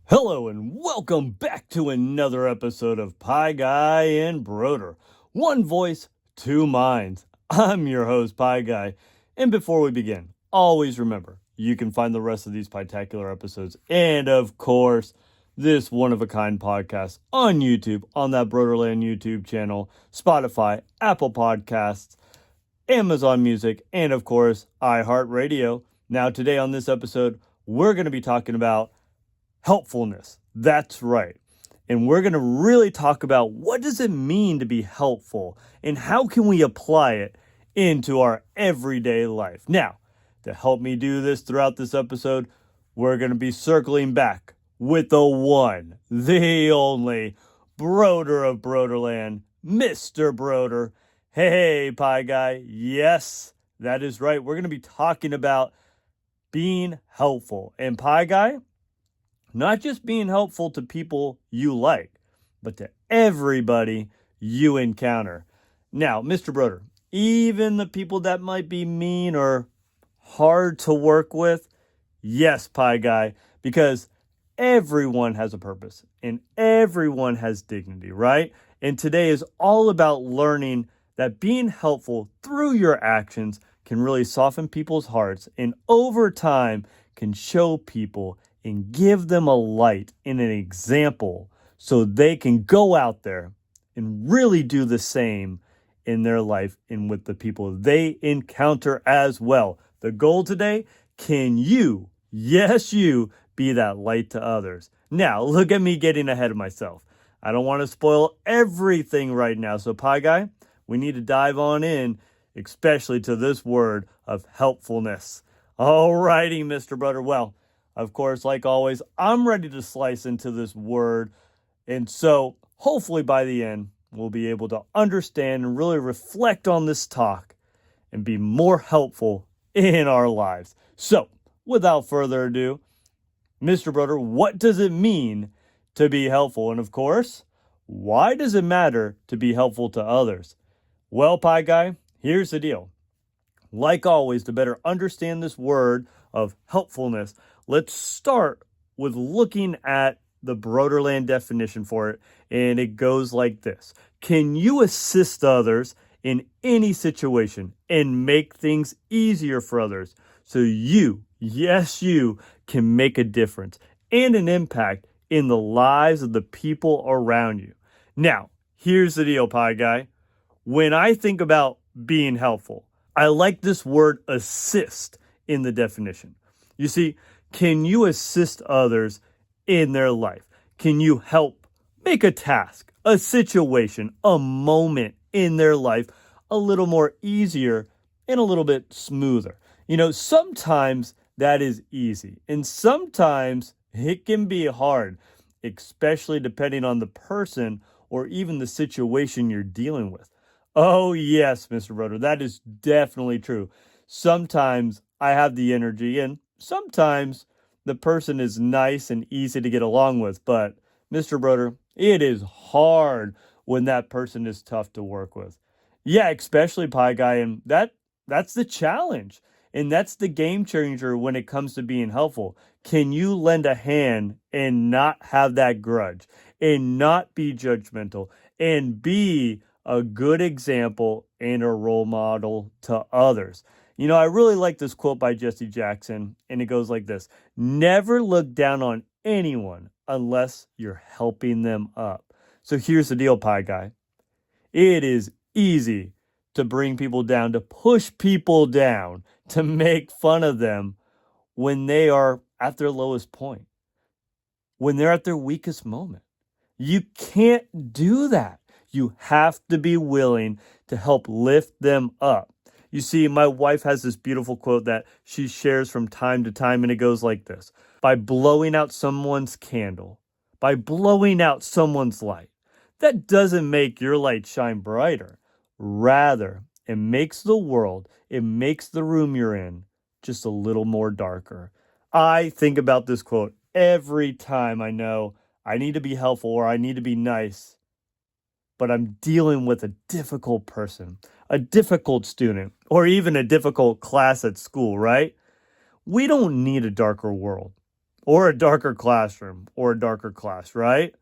Hello and welcome back to another episode of Pie Guy and Brodeur. One voice, two minds. I'm your host, Pie Guy. And before we begin, always remember, you can find the rest of these spectacular episodes and, of course, this one-of-a-kind podcast on YouTube, on that Brodeurland YouTube channel, Spotify, Apple Podcasts, Amazon Music, and, of course, iHeartRadio. Now, today on this episode, we're going to be talking about helpfulness. That's right. And we're going to really talk about what does it mean to be helpful and how can we apply it into our everyday life. Now, to help me do this throughout this episode, we're going to be circling back with the one, the only Brodeur of Brodeurland, Mr. Brodeur. Hey, Pie Guy. Yes, that is right. We're going to be talking about being helpful. And Pie Guy, not just being helpful to people you like, but to everybody you encounter. Now, Mr. Brodeur, even the people that might be mean or hard to work with, yes, Pie Guy, because everyone has a purpose and everyone has dignity, right? And today is all about learning that being helpful through your actions can really soften people's hearts and over time can show people and give them a light and an example so they can go out there and really do the same in their life and with the people they encounter as well. The goal today, can you, yes you, be that light to others? Now, look at me getting ahead of myself. I don't want to spoil everything right now, so Pie Guy, we need to dive on in, especially to this word of helpfulness. Alrighty, Mr. Brodeur. Well, of course, like always, I'm ready to slice into this word. And so hopefully by the end, we'll be able to understand and really reflect on this talk and be more helpful in our lives. So without further ado, Mr. Brodeur, what does it mean to be helpful? And of course, why does it matter to be helpful to others? Well, Pie Guy, here's the deal. Like always, to better understand this word of helpfulness, let's start with looking at the Brodeurland definition for it, and it goes like this. Can you assist others in any situation and make things easier for others so you, yes you, can make a difference and an impact in the lives of the people around you? Now, here's the deal, Pie Guy. When I think about being helpful, I like this word assist in the definition. You see, can you assist others in their life? Can you help make a task, a situation, a moment in their life a little more easier and a little bit smoother? You know, sometimes that is easy and sometimes it can be hard, especially depending on the person or even the situation you're dealing with. Oh, yes, Mr. Brodeur, that is definitely true. Sometimes I have the energy and sometimes the person is nice and easy to get along with. But, Mr. Brodeur, it is hard when that person is tough to work with. Yeah, especially Pie Guy. And that's the challenge. And that's the game changer when it comes to being helpful. Can you lend a hand and not have that grudge and not be judgmental and be a good example and a role model to others? You know, I really like this quote by Jesse Jackson, and it goes like this. Never look down on anyone unless you're helping them up. So here's the deal, Pie Guy. It is easy to bring people down, to push people down, to make fun of them when they are at their lowest point, when they're at their weakest moment. You can't do that. You have to be willing to help lift them up. You see, my wife has this beautiful quote that she shares from time to time, and it goes like this. By blowing out someone's candle, by blowing out someone's light, that doesn't make your light shine brighter. Rather, it makes the world, it makes the room you're in just a little more darker. I think about this quote every time I know I need to be helpful or I need to be nice, but I'm dealing with a difficult person, a difficult student, or even a difficult class at school, right? We don't need a darker world. or a darker classroom or a darker class, right?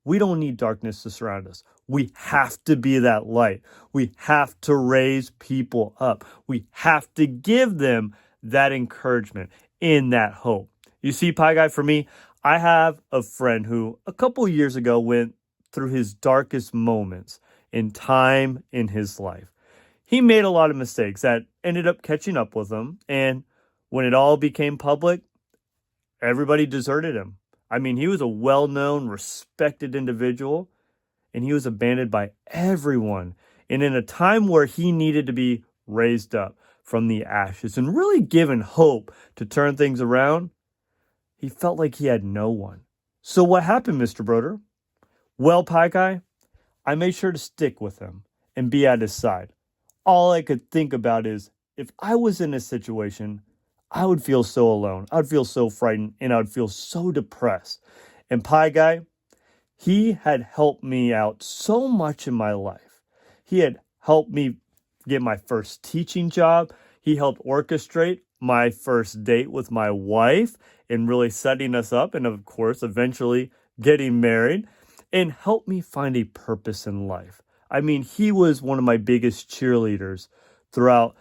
We don't need darkness to surround us. We have to be that light. We have to raise people up. We have to give them that encouragement and that hope. You see, Pie Guy, for me, I have a friend who a couple years ago went through his darkest moments in time in his life. He made a lot of mistakes that ended up catching up with him. And when it all became public, everybody deserted him. I mean, he was a well-known, respected individual, and he was abandoned by everyone. And in a time where he needed to be raised up from the ashes and really given hope to turn things around, he felt like he had no one. So what happened, Mr. Brodeur? Well, Pie Guy, I made sure to stick with him and be at his side. All I could think about is, if I was in this situation, I would feel so alone. I would feel so frightened, and I would feel so depressed. And Pie Guy, he had helped me out so much in my life. He had helped me get my first teaching job. He helped orchestrate my first date with my wife and really setting us up, and of course, eventually getting married, and helped me find a purpose in life. I mean, he was one of my biggest cheerleaders throughout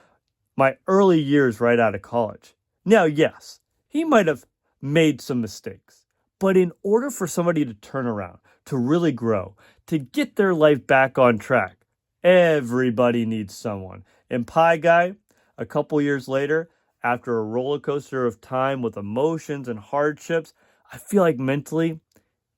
my early years right out of college. Now, yes, he might have made some mistakes, but in order for somebody to turn around, to really grow, to get their life back on track, everybody needs someone. And Pie Guy, a couple years later, after a roller coaster of time with emotions and hardships, I feel like mentally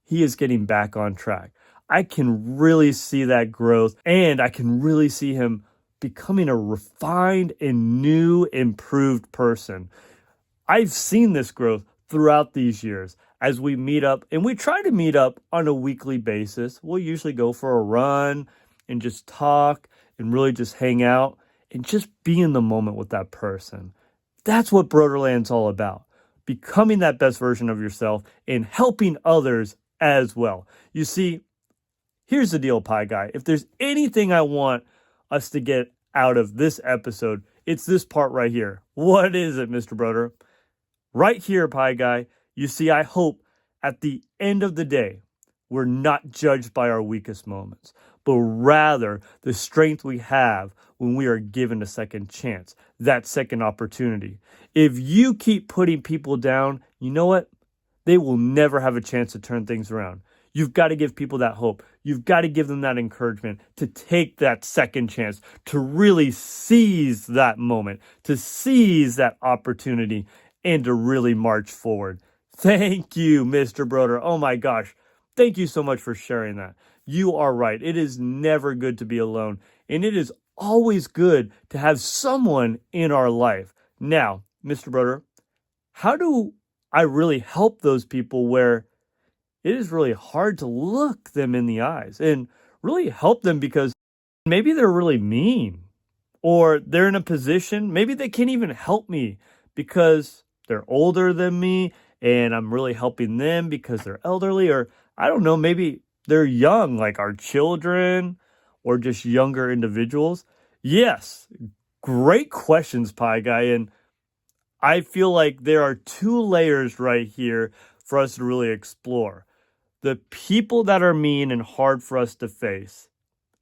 he is getting back on track. I can really see that growth, and I can really see him becoming a refined and new, improved person. I've seen this growth throughout these years as we meet up, and we try to meet up on a weekly basis. We'll usually go for a run and just talk and really just hang out and just be in the moment with that person. That's what Brodeurland's all about. Becoming that best version of yourself and helping others as well. You see, here's the deal, Pie Guy. If there's anything I want us to get out of this episode, it's this part right here. What is it, Mr. Brodeur? Right here, Pie Guy, you see, I hope at the end of the day, we're not judged by our weakest moments, but rather the strength we have when we are given a second chance, that second opportunity. If you keep putting people down, you know what? They will never have a chance to turn things around. You've got to give people that hope. You've got to give them that encouragement to take that second chance, to really seize that moment, to seize that opportunity, and to really march forward. Thank you, Mr. Brodeur. Oh my gosh. Thank you so much for sharing that. You are right. It is never good to be alone, and it is always good to have someone in our life. Now, Mr. Brodeur, how do I really help those people where it is really hard to look them in the eyes and really help them, because maybe they're really mean, or they're in a position, maybe they can't even help me because they're older than me and I'm really helping them because they're elderly, or I don't know, maybe they're young, like our children or just younger individuals. Yes, great questions, Pie Guy. And I feel like there are two layers right here for us to really explore. The people that are mean and hard for us to face,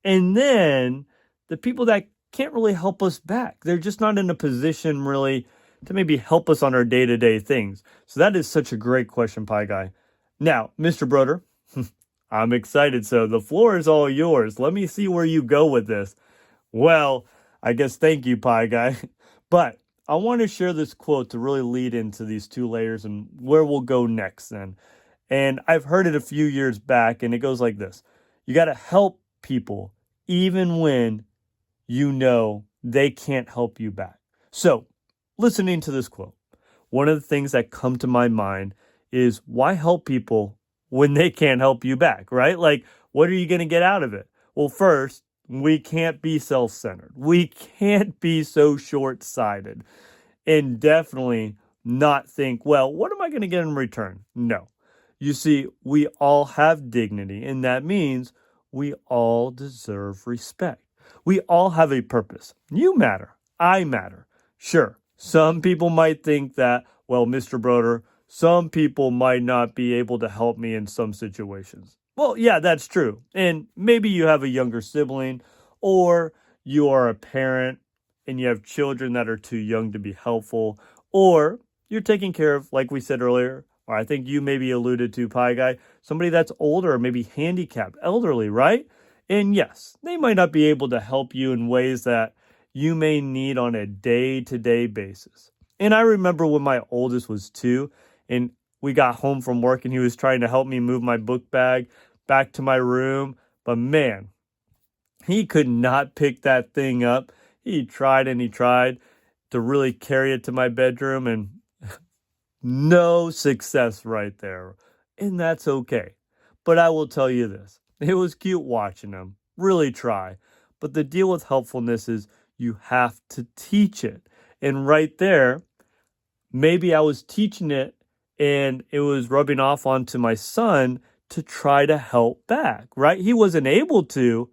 and then the people that can't really help us back. They're just not in a position really to maybe help us on our day-to-day things. So that is such a great question, Pie Guy. Now, Mr. Brodeur, I'm excited. So the floor is all yours. Let me see where you go with this. Well, I guess thank you, Pie Guy. But I want to share this quote to really lead into these two layers and where we'll go next then. And I've heard it a few years back, and it goes like this. You got to help people even when you know they can't help you back. So, listening to this quote, one of the things that come to my mind is, why help people when they can't help you back, right? Like, what are you going to get out of it? Well, first, we can't be self-centered. We can't be so short-sighted, and definitely not think, well, what am I going to get in return? No. You see, we all have dignity, and that means we all deserve respect. We all have a purpose. You matter. I matter. Sure, some people might think that, well, Mr. Brodeur, some people might not be able to help me in some situations. Well, yeah, that's true. And maybe you have a younger sibling, or you are a parent and you have children that are too young to be helpful, or you're taking care of, like we said earlier, or I think you maybe alluded to, Pie Guy, somebody that's older or maybe handicapped, elderly, right? And yes, they might not be able to help you in ways that you may need on a day-to-day basis. And I remember when my oldest was 2, and we got home from work and he was trying to help me move my book bag back to my room. But man, he could not pick that thing up. He tried and he tried to really carry it to my bedroom, and no success right there. And that's okay. But I will tell you this. It was cute watching him really try. But the deal with helpfulness is you have to teach it. And right there, maybe I was teaching it and it was rubbing off onto my son to try to help back, right? He wasn't able to,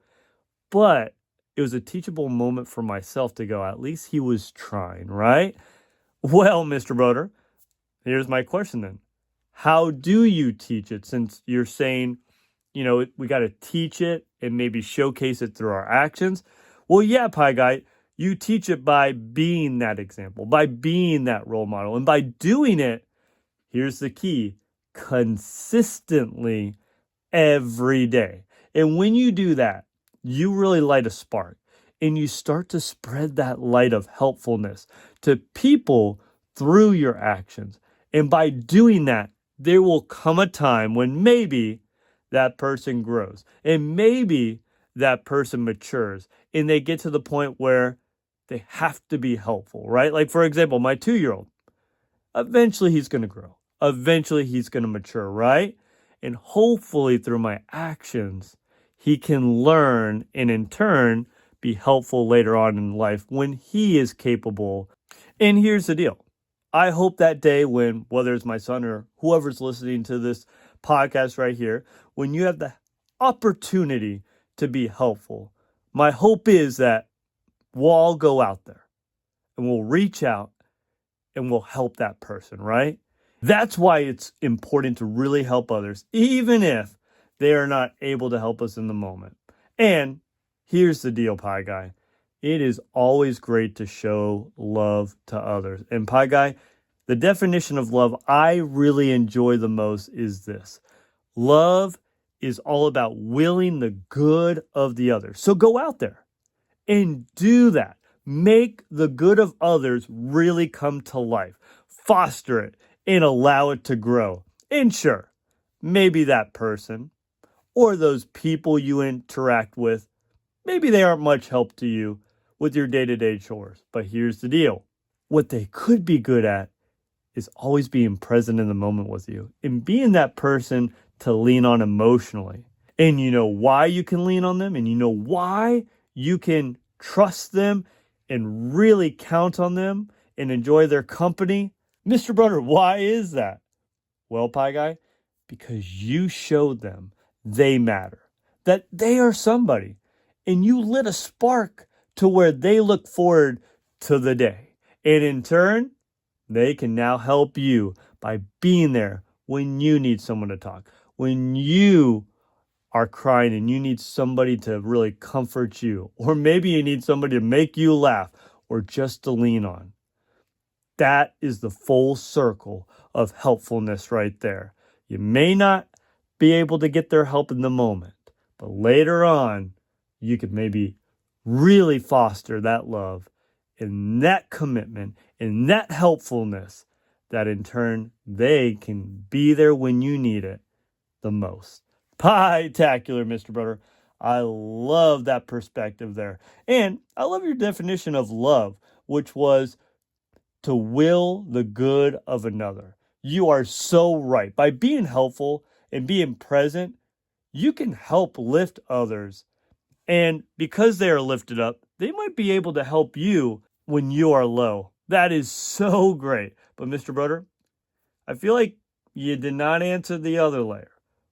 but it was a teachable moment for myself to go, at least he was trying, right? Well, Mr. Brodeur, here's my question then. How do you teach it, since you're saying, we got to teach it and maybe showcase it through our actions? Well, yeah, Pie Guy, you teach it by being that example, by being that role model. And by doing it, here's the key, consistently every day. And when you do that, you really light a spark and you start to spread that light of helpfulness to people through your actions. And by doing that, there will come a time when maybe that person grows and maybe that person matures and they get to the point where they have to be helpful, right? Like, for example, my 2-year-old, eventually he's going to grow. Eventually he's going to mature, right? And hopefully through my actions, he can learn and in turn be helpful later on in life when he is capable. And here's the deal. I hope that day when, whether it's my son or whoever's listening to this podcast right here, when you have the opportunity to be helpful, my hope is that we'll all go out there and we'll reach out and we'll help that person, right? That's why it's important to really help others, even if they are not able to help us in the moment. And here's the deal, Pie Guy. It is always great to show love to others. And Pie Guy, the definition of love I really enjoy the most is this. Love is all about willing the good of the other. So go out there and do that. Make the good of others really come to life. Foster it and allow it to grow. And sure, maybe that person or those people you interact with, maybe they aren't much help to you with your day-to-day chores. But here's the deal. What they could be good at is always being present in the moment with you and being that person to lean on emotionally. And you know why you can lean on them, and you know why you can trust them and really count on them and enjoy their company. Mr. Brodeur, why is that? Well, Pie Guy, because you showed them they matter, that they are somebody, and you lit a spark to where they look forward to the day. And in turn, they can now help you by being there when you need someone to talk, when you are crying and you need somebody to really comfort you, or maybe you need somebody to make you laugh or just to lean on. That is the full circle of helpfulness right there. You may not be able to get their help in the moment, but later on, you could maybe really foster that love and that commitment and that helpfulness that in turn they can be there when you need it the most. Pie-tacular, Mr. Brodeur. I love that perspective there. And I love your definition of love, which was to will the good of another. You are so right. By being helpful and being present, you can help lift others. And because they are lifted up, they might be able to help you when you are low. That is so great. But Mr. Brodeur, I feel like you did not answer the other layer.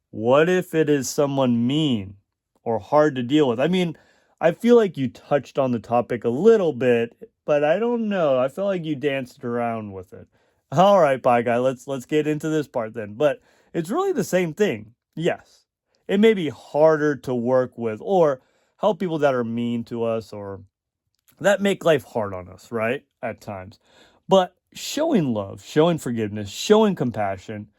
What if it is someone mean or hard to deal with? I mean, I feel like you touched on the topic a little bit, but I don't know. I feel like you danced around with it. All right, Pie Guy, let's get into this part then. But it's really the same thing. Yes, it may be harder to work with or help people that are mean to us or that make life hard on us, right? At times. But showing love, showing forgiveness, showing compassion,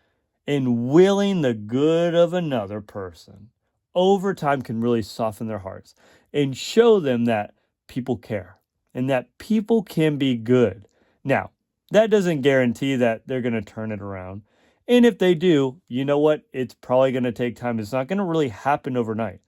and willing the good of another person over time can really soften their hearts and show them that people care and that people can be good. Now, that doesn't guarantee that they're going to turn it around. And if they do, you know what? It's probably going to take time. It's not going to really happen overnight,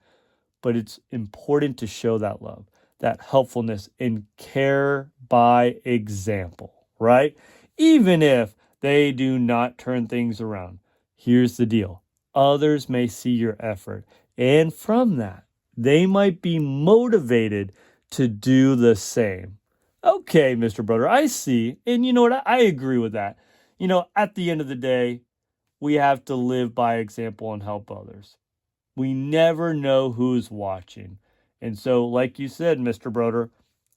but it's important to show that love, that helpfulness, and care by example, right? Even if they do not turn things around. Here's the deal. Others may see your effort, and from that, they might be motivated to do the same. Okay, Mr. Brodeur, I see. And you know what? I agree with that. At the end of the day, we have to live by example and help others. We never know who's watching. And so, like you said, Mr. Brodeur,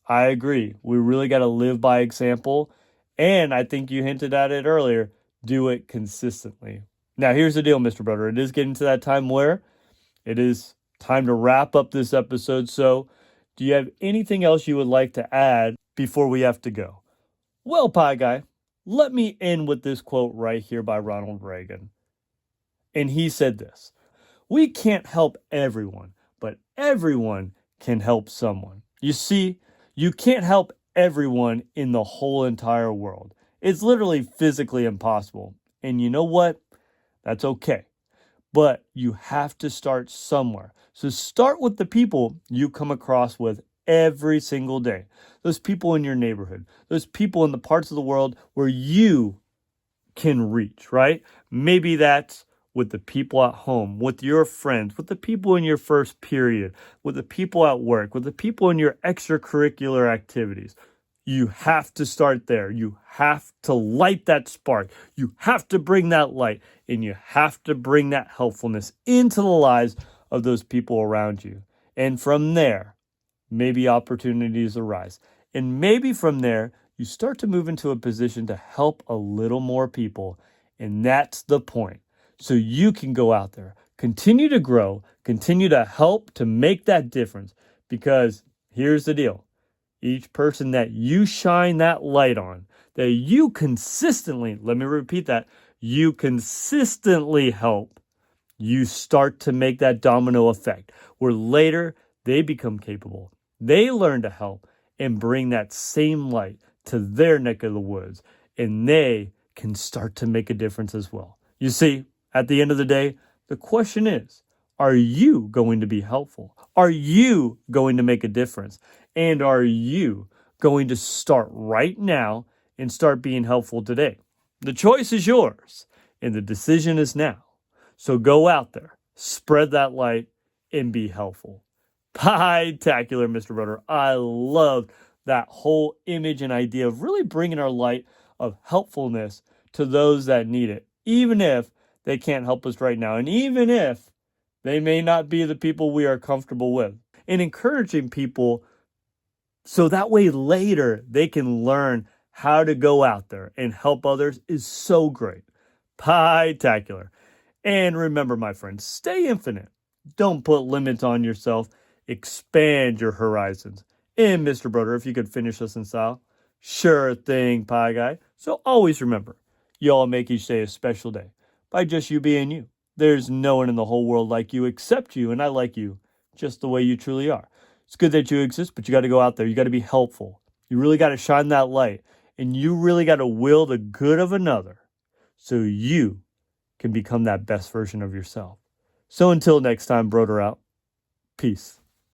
I agree. We really got to live by example. And I think you hinted at it earlier, do it consistently. Now, here's the deal, Mr. Brodeur. It is getting to that time where it is time to wrap up this episode. So, do you have anything else you would like to add before we have to go? Well, Pie Guy, let me end with this quote right here by Ronald Reagan. And he said this: "We can't help everyone, but everyone can help someone." You see, you can't help everyone in the whole entire world. It's literally physically impossible. And you know what? That's okay. But you have to start somewhere. So start with the people you come across with every single day. Those people in your neighborhood, those people in the parts of the world where you can reach, right? Maybe that's with the people at home, with your friends, with the people in your first period, with the people at work, with the people in your extracurricular activities. You have to start there. You have to light that spark. You have to bring that light, and you have to bring that helpfulness into the lives of those people around you. And from there, maybe opportunities arise. And maybe from there, you start to move into a position to help a little more people. And that's the point. So you can go out there, continue to grow, continue to help to make that difference. Because here's the deal. Each person that you shine that light on, that you consistently, let me repeat that, you consistently help, you start to make that domino effect where later they become capable. They learn to help and bring that same light to their neck of the woods, and they can start to make a difference as well. You see, at the end of the day, the question is, are you going to be helpful? Are you going to make a difference? And are you going to start right now and start being helpful today? The choice is yours, and the decision is now. So go out there, spread that light, and be helpful. Pie-tacular, Mr. Brodeur. I love that whole image and idea of really bringing our light of helpfulness to those that need it, even if they can't help us right now, and even if they may not be the people we are comfortable with, and encouraging people so that way later they can learn how to go out there and help others is so great. Pie-tacular. And remember, my friends, stay infinite. Don't put limits on yourself. Expand your horizons. And Mr. Brodeur, if you could finish us in style. Sure thing, Pie Guy. So always remember, you all make each day a special day by just you being you. There's no one in the whole world like you except you, and I like you just the way you truly are. It's good that you exist, but you got to go out there. You got to be helpful. You really got to shine that light, and you really got to will the good of another so you can become that best version of yourself. So until next time, Brodeur out. Peace.